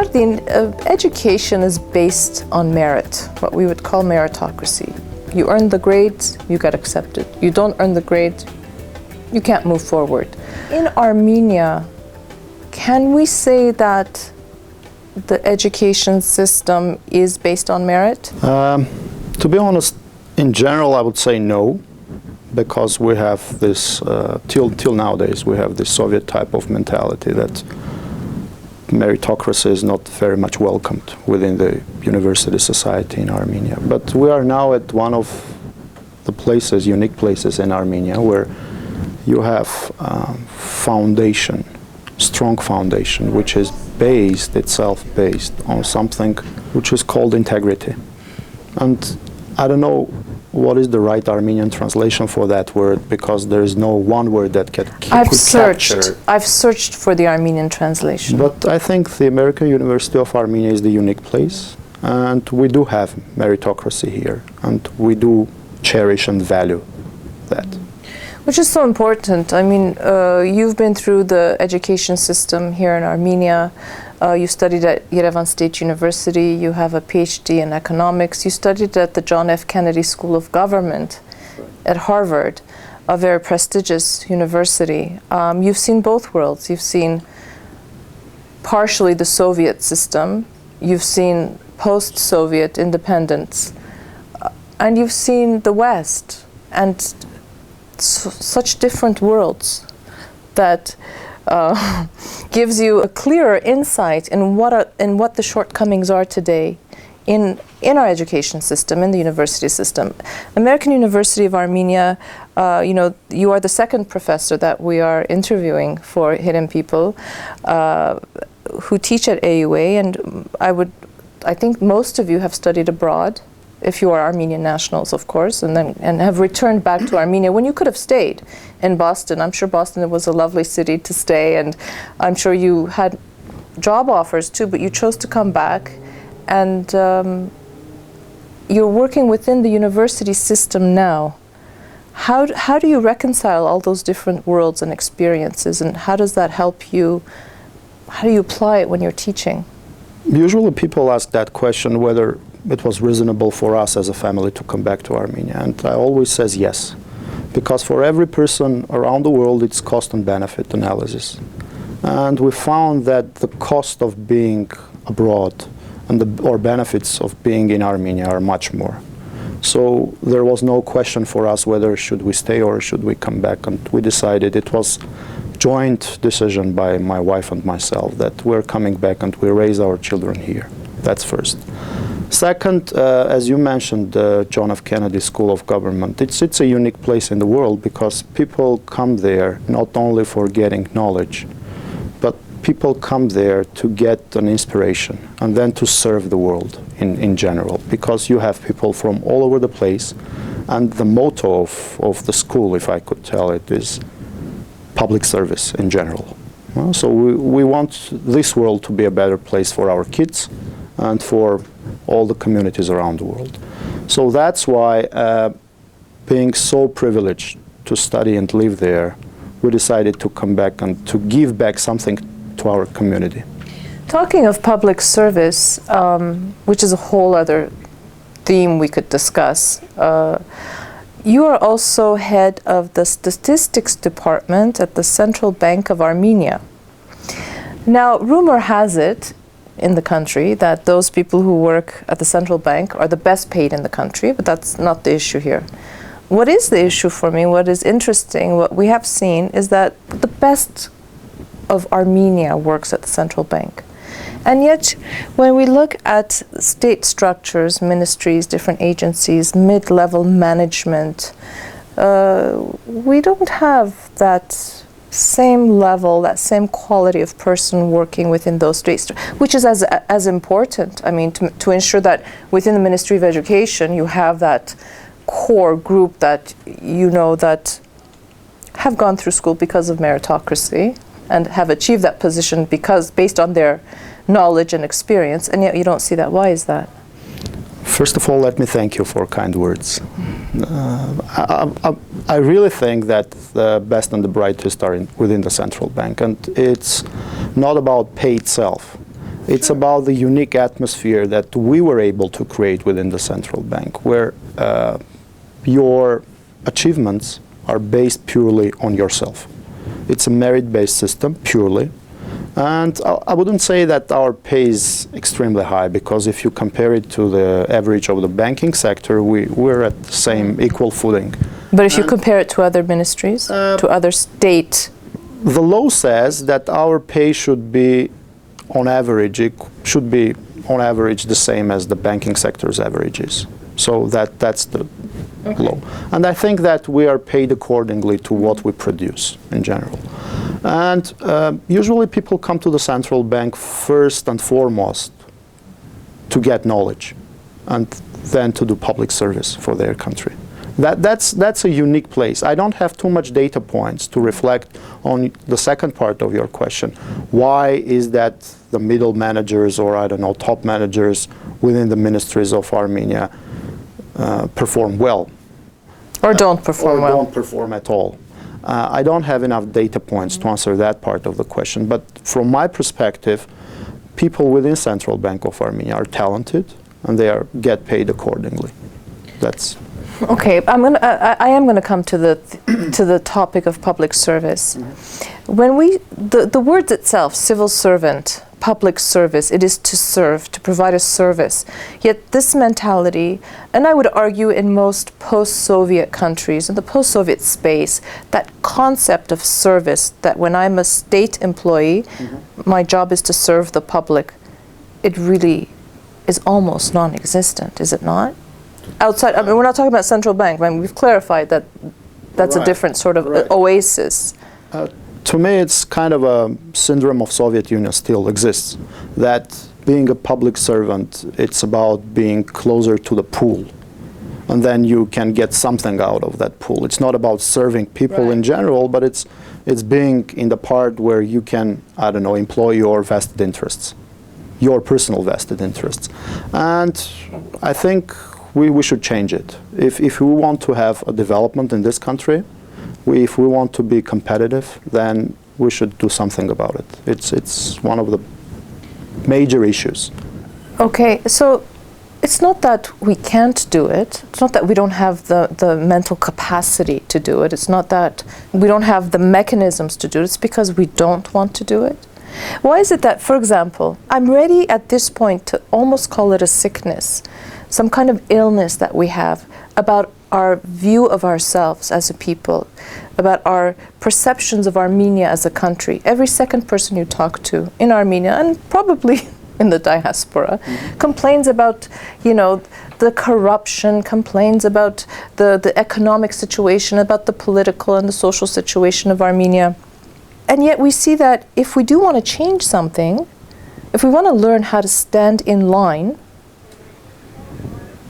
Martin, education is based on merit, what we would call meritocracy. You earn the grades, you get accepted. You don't earn the grades, you can't move forward. In Armenia, can we say that the education system is based on merit? To be honest, in general, I would say no, because we have this, till nowadays, we have this Soviet type of mentality that meritocracy is not very much welcomed within the university society in Armenia. But we are now at one of the places, unique places in Armenia, where you have foundation, strong foundation, which is based on something which is called integrity. And I don't know what is the right Armenian translation for that word, because there is no one word that could capture. I've searched for the Armenian translation. But I think the American University of Armenia is the unique place, and we do have meritocracy here, and we do cherish and value that. Which is so important. I mean, you've been through the education system here in Armenia. You studied at Yerevan State University. You have a PhD in economics. You studied at the John F. Kennedy School of Government at Harvard, a very prestigious university. You've seen both worlds. You've seen partially the Soviet system. You've seen post-Soviet independence. And you've seen the West. And such different worlds that gives you a clearer insight in what the shortcomings are today in our education system, in the university system. American University of Armenia, you are the second professor that we are interviewing for Hidden People who teach at AUA, and I think most of you have studied abroad, if you are Armenian nationals, of course, and have returned back to Armenia when you could have stayed in Boston. I'm sure Boston was a lovely city to stay, and I'm sure you had job offers too, but you chose to come back, and you're working within the university system now. How do you reconcile all those different worlds and experiences, and how does that help you? How do you apply it when you're teaching? Usually people ask that question, whether it was reasonable for us as a family to come back to Armenia, and I always says yes, because for every person around the world it's cost and benefit analysis, and we found that the cost of being abroad and or benefits of being in Armenia are much more. So there was no question for us whether should we stay or should we come back, and we decided, it was joint decision by my wife and myself, that we're coming back and we raise our children here. That's first. Second, as you mentioned, the John F. Kennedy School of Government, it's a unique place in the world, because people come there not only for getting knowledge, but people come there to get an inspiration and then to serve the world in general, because you have people from all over the place, and the motto of the school, if I could tell it, is public service in general. So we want this world to be a better place for our kids and for all the communities around the world. So that's why, being so privileged to study and live there, we decided to come back and to give back something to our community. Talking of public service, which is a whole other theme we could discuss, you are also head of the statistics department at the Central Bank of Armenia. Now, rumor has it in the country that those people who work at the central bank are the best paid in the country, but that's not the issue here. What is the issue for me, what is interesting, what we have seen, is that the best of Armenia works at the central bank. And yet, when we look at state structures, ministries, different agencies, mid-level management, we don't have that same level, that same quality of person working within those states, which is as important. I mean, to ensure that within the Ministry of Education, you have that core group that you know that have gone through school because of meritocracy and have achieved that position because based on their knowledge and experience, and yet you don't see that. Why is that? First of all, let me thank you for kind words. I really think that the best and the brightest are within the central bank, and it's not about pay itself. It's about the unique atmosphere that we were able to create within the central bank, where your achievements are based purely on yourself. It's a merit-based system, purely. And I wouldn't say that our pay is extremely high, because if you compare it to the average of the banking sector, we're at the same equal footing. But if you compare it to other ministries, to other state? The law says that our pay should be, on average, the same as the banking sector's averages. So that's the law. And I think that we are paid accordingly to what we produce in general. And usually people come to the central bank first and foremost to get knowledge, and then to do public service for their country. That's a unique place. I don't have too much data points to reflect on the second part of your question. Why is that the middle managers, or I don't know, top managers within the ministries of Armenia perform well? Or don't perform well? Or don't perform at all. I don't have enough data points to answer that part of the question, but from my perspective, people within Central Bank of Armenia are talented, and they get paid accordingly. That's okay. I am gonna come to the topic of public service. Mm-hmm. When the words itself, civil servant, public service, it is to serve, to provide a service. Yet this mentality, and I would argue in most post-Soviet countries, in the post-Soviet space, that concept of service, that when I'm a state employee, my job is to serve the public, it really is almost non-existent, is it not? Outside, I mean, we're not talking about central bank. I mean, we've clarified that that's a different sort of oasis. To me, it's kind of a syndrome of Soviet Union still exists, that being a public servant, it's about being closer to the pool, and then you can get something out of that pool. It's not about serving people in general, but it's being in the part where you can, I don't know, employ your vested interests, your personal vested interests. And I think we should change it. If we want to have a development in this country, if we want to be competitive, then we should do something about it. It's one of the major issues. Okay, so it's not that we can't do it. It's not that we don't have the mental capacity to do it. It's not that we don't have the mechanisms to do it. It's because we don't want to do it. Why is it that, for example, I'm ready at this point to almost call it a sickness, some kind of illness that we have about our view of ourselves as a people, about our perceptions of Armenia as a country. Every second person you talk to in Armenia, and probably in the diaspora, complains about, you know, the corruption, complains about the economic situation, about the political and the social situation of Armenia. And yet we see that if we do want to change something, if we want to learn how to stand in line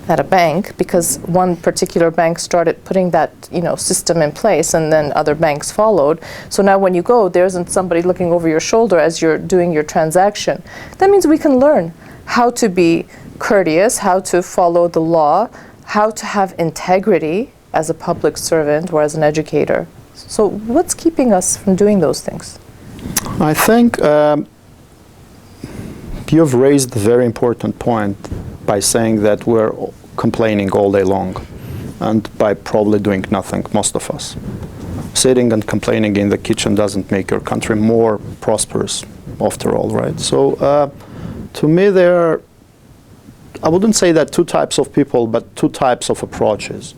at a bank, because one particular bank started putting that, you know, system in place, and then other banks followed. So now when you go, there isn't somebody looking over your shoulder as you're doing your transaction. That means we can learn how to be courteous, how to follow the law, how to have integrity as a public servant or as an educator. So what's keeping us from doing those things? I think you've raised a very important point by saying that we're complaining all day long, and by probably doing nothing, most of us. Sitting and complaining in the kitchen doesn't make your country more prosperous, after all, right? So to me, there are, I wouldn't say that two types of people, but two types of approaches.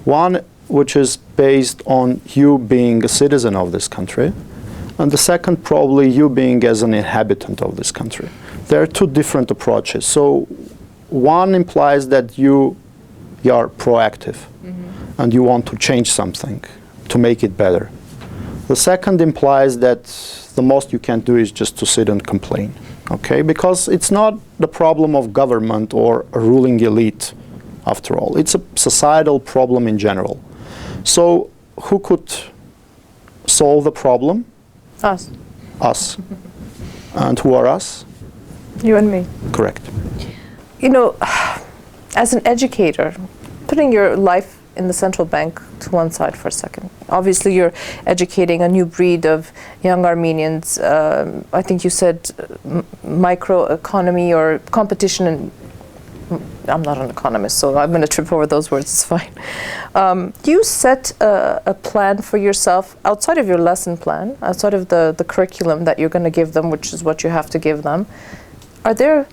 One which is based on you being a citizen of this country, and the second probably you being as an inhabitant of this country. There are two different approaches. So one implies that you are proactive, and you want to change something to make it better. The second implies that the most you can do is just to sit and complain, okay? Because it's not the problem of government or a ruling elite, after all. It's a societal problem in general. So who could solve the problem? Us. Us. And who are us? You and me. Correct. You know, as an educator, putting your life in the central bank to one side for a second. Obviously, you're educating a new breed of young Armenians. I think you said microeconomy or competition, and I'm not an economist, so I'm going to trip over those words, it's fine. You set a plan for yourself outside of your lesson plan, outside of the curriculum that you're going to give them, which is what you have to give them. Are there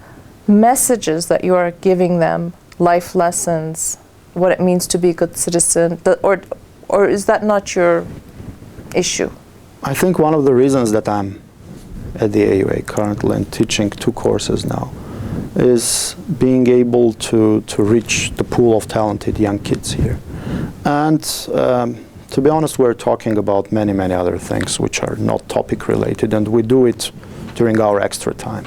messages that you are giving them, life lessons, what it means to be a good citizen, or is that not your issue? I think one of the reasons that I'm at the AUA currently and teaching 2 courses now is being able to reach the pool of talented young kids here. And to be honest, we're talking about many other things which are not topic related, and we do it during our extra time.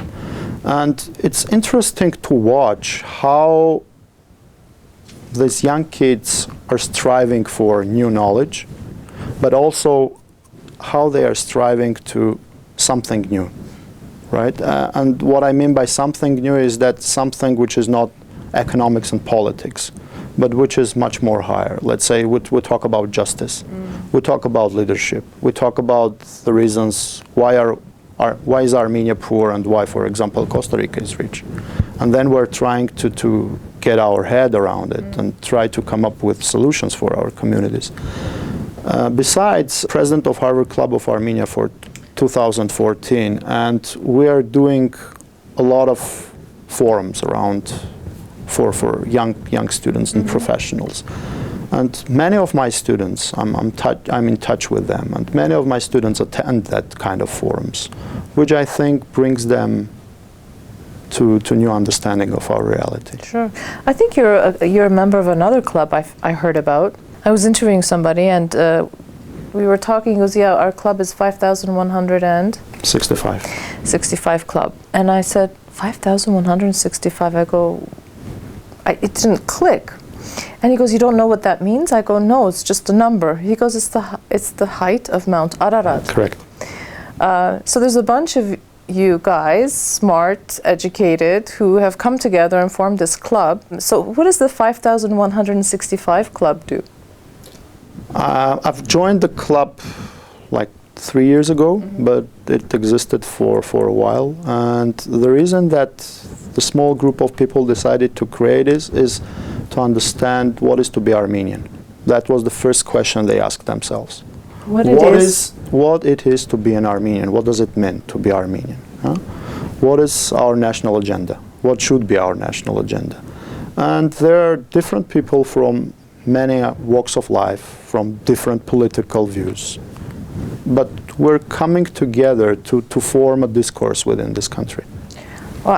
And it's interesting to watch how these young kids are striving for new knowledge, but also how they are striving to something new, right? And what I mean by something new is that something which is not economics and politics, but which is much more higher. Let's say we talk about justice, we talk about leadership, we talk about the reasons why is Armenia poor and why, for example, Costa Rica is rich. And then we're trying to get our head around it and try to come up with solutions for our communities. Besides, President of Harvard Club of Armenia for 2014, and we are doing a lot of forums around for young students and professionals. And many of my students, I'm in touch with them, and many of my students attend that kind of forums, which I think brings them to new understanding of our reality. Sure. I think you're a member of another club I heard about. I was interviewing somebody, and we were talking. He goes, "Yeah, our club is 5,165. 65 club." And I said, 5,165. I go, it didn't click. And he goes, "You don't know what that means?" I go, "No, it's just a number." He goes, "It's the height of Mount Ararat." Correct. So there's a bunch of you guys, smart, educated, who have come together and formed this club. So what does the 5,165 club do? I've joined the club like 3 years ago, but it existed for a while. And the reason that the small group of people decided to create is to understand what is to be Armenian. That was the first question they asked themselves. What it is to be an Armenian? What does it mean to be Armenian? Huh? What is our national agenda? What should be our national agenda? And there are different people from many walks of life, from different political views. But we're coming together to form a discourse within this country. Well,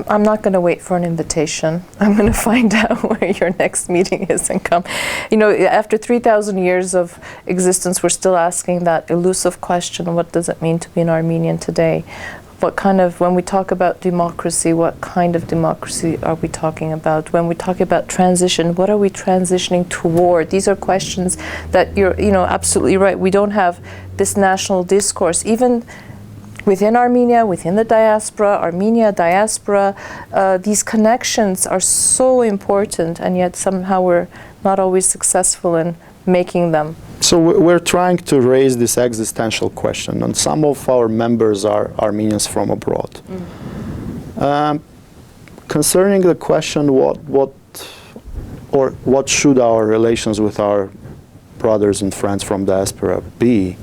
I'm not going to wait for an invitation. I'm going to find out where your next meeting is and come. You know, after 3,000 years of existence, we're still asking that elusive question, what does it mean to be an Armenian today? When we talk about democracy, what kind of democracy are we talking about? When we talk about transition, what are we transitioning toward? These are questions that you're, absolutely right. We don't have this national discourse, even within Armenia, within the diaspora, Armenia diaspora. These connections are so important, and yet somehow we're not always successful in making them. So we're trying to raise this existential question, and some of our members are Armenians from abroad. Concerning the question, what should our relations with our brothers and friends from diaspora be?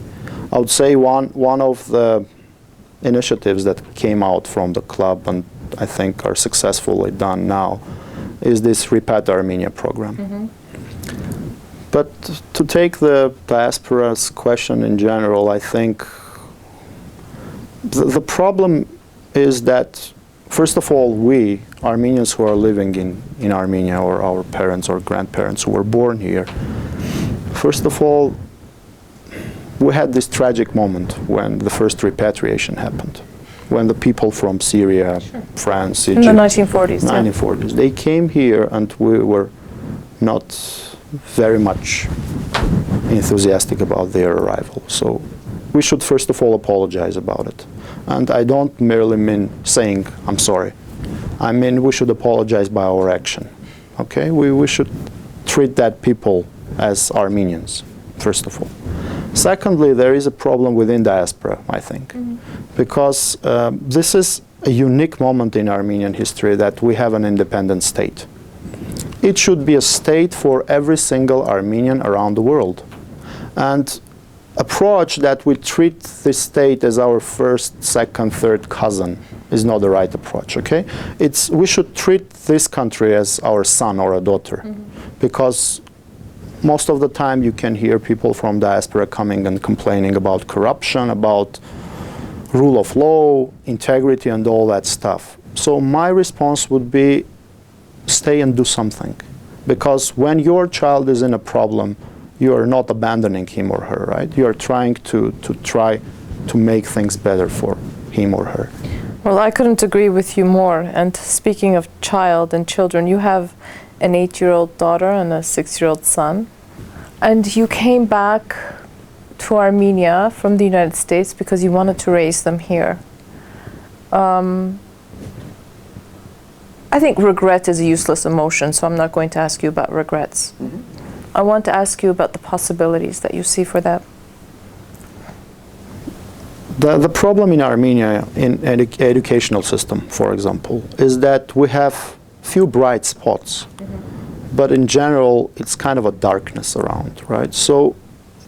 I would say one of the initiatives that came out from the club, and I think are successfully done now, is this Repat Armenia program. But to take the diaspora's question in general, I think the problem is that, first of all, we, Armenians who are living in Armenia, or our parents or grandparents who were born here, first of all, we had this tragic moment when the first repatriation happened, when the people from Syria, France, Egypt, in the 1940s, they came here, and we were not very much enthusiastic about their arrival. So we should first of all apologize about it. And I don't merely mean saying I'm sorry. I mean we should apologize by our action. Okay? We should treat that people as Armenians, first of all. Secondly, there is a problem within diaspora, I think, because this is a unique moment in Armenian history that we have an independent state. It should be a state for every single Armenian around the world. And approach that we treat this state as our first, second, third cousin is not the right approach, okay? We should treat this country as our son or a daughter, because most of the time you can hear people from diaspora coming and complaining about corruption, about rule of law, integrity, and all that stuff. So my response would be stay and do something, because when your child is in a problem, you are not abandoning him or her, right? You are trying to make things better for him or her. Well, I couldn't agree with you more. And speaking of child and children, you have an 8-year-old daughter and a 6-year-old son. And you came back to Armenia from the United States because you wanted to raise them here. I think regret is a useless emotion, so I'm not going to ask you about regrets. I want to ask you about the possibilities that you see for that. The problem in Armenia, in educational system, for example, is that we have few bright spots, but in general, it's kind of a darkness around, right? So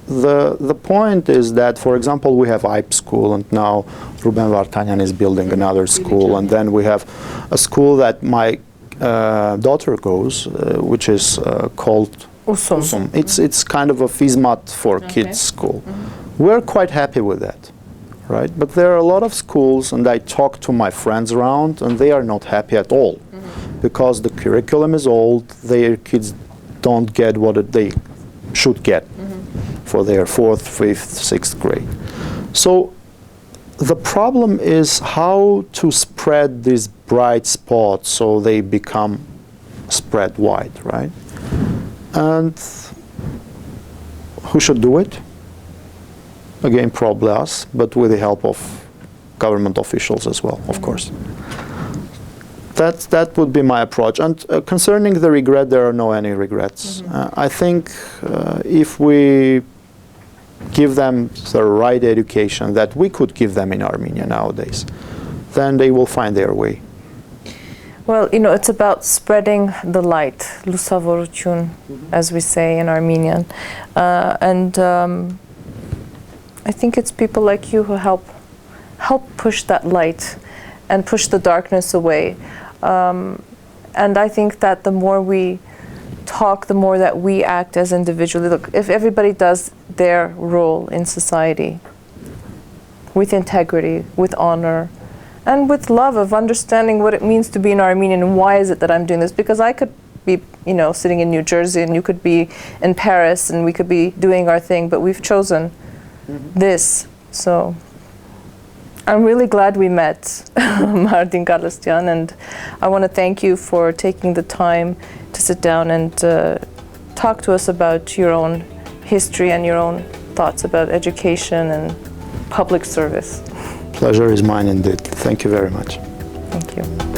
the point is that, for example, we have IPE school, and now Ruben Vartanyan is building another school, and then we have a school that my daughter goes, which is called Usum. It's kind of a FISMAT for kids school. We're quite happy with that, right? But there are a lot of schools, and I talk to my friends around, and they are not happy at all, because the curriculum is old, their kids don't get what they should get for their 4th, 5th, 6th grade. So the problem is how to spread these bright spots so they become spread wide, right? And who should do it? Again, probably us, but with the help of government officials as well, of course. That would be my approach. And concerning the regret, there are no any regrets. I think if we give them the right education that we could give them in Armenia nowadays, then they will find their way. Well, you know, it's about spreading the light, լուսավորություն, as we say in Armenian. And I think it's people like you who help push that light and push the darkness away. And I think that the more we talk, the more that we act as individuals. Look, if everybody does their role in society with integrity, with honor, and with love of understanding what it means to be an Armenian and why is it that I'm doing this, because I could be, you know, sitting in New Jersey and you could be in Paris and we could be doing our thing, but we've chosen this. So I'm really glad we met, Martin Galstyan, and I want to thank you for taking the time to sit down and talk to us about your own history and your own thoughts about education and public service. Pleasure is mine indeed. Thank you very much. Thank you.